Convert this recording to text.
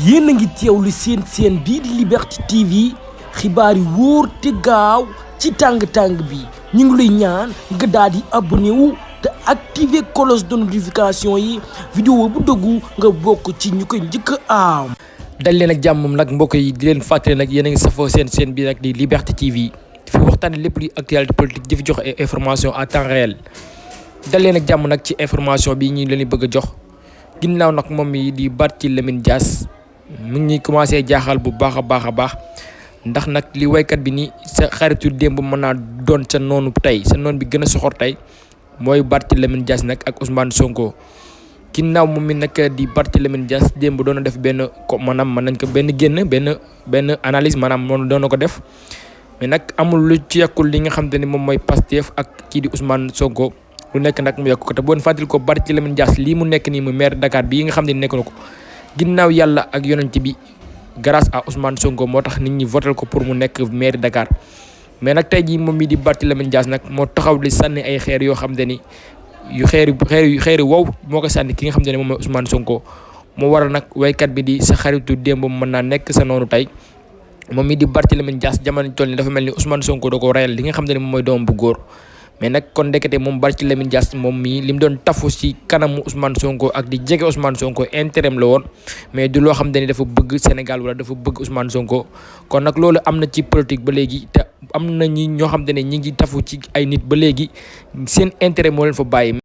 yéen a ngi teewlu seen bii di Liberté TV xibaar yi wóor te gaaw ci tàng-tàng bi ñu ngi lay ñaan nga daal di abonné wu te activer cloche de notification yi vidéo bu dëggu nga bokk ci ñu koy njëkk a am. dal leen ak jàmm nag mbokk yi di leen fàttali nag yéen a ngi safoo seen bi nag di Liberté TV fi waxtaane lépp luy actualité politique di fi jox ay information à temps réel dal leen ak jàmm nag ci information bi ñu leen bëgg a jox ginnaaw nag moom mi di Barthélémy Dias mu ngi commencé jaaxal bu baax a baax ndax nag li waykat bi ni sa xaritu démb mën naa doon sa noonu tey sa noonu bi gën a soxor tey mooy Barthélémy Dias nag ak Ousmane Sonko. ginnaaw moom mi nag di Barthélémy Dias démb doon na def benn maanaam mën nañ ko benn analyse maanaam moom doon na ko def mais nag amul lu ci yàqul li nga xam te ne moom mooy Pastef ak kii di Ousmane Sonko lu nekk nag mu yàqu ko te boo fàttali ko Barthélémy Dias lii mu nekk nii mu maire Dakar bii nga xam ne nekk na ko ginnaaw yàlla ak yonent bi grâce à Ousmane Sonko moo tax nit ñi votel ko pour mu nekk maire Dakar mais nag tey jii moom mi di Barthélémy Dias nag moo taxaw di sànni ay xeer yoo xam te ni yu xeeri wow moo ko sànni ki nga xam te ne moom mooy Ousmane Sonko moo waral nag waykat bi di sa xaritu démb mën naa nekk sa noonu tey moom mi di Barthélémy Dias jamono toll ni dafa mel ni Ousmane Sonko da ko reyal li nga xam te ne moom mooy doom bu góor mais nag kon ndekete moom Barthélémy Dias moom mii li mu doon tafu ci kanamu Ousmane Sonko ak di jege Ousmane Sonko intérêt la woon mais du loo xam te ni dafa bëgg Sénégal wala dafa bëgg Ousmane Sonko kon nag loolu am na ci politique ba léegi te am na ñi ñoo xam te ne ñi ngi tafu ci ay nit ba léegi seen intérêt moo leen fa bàyyi.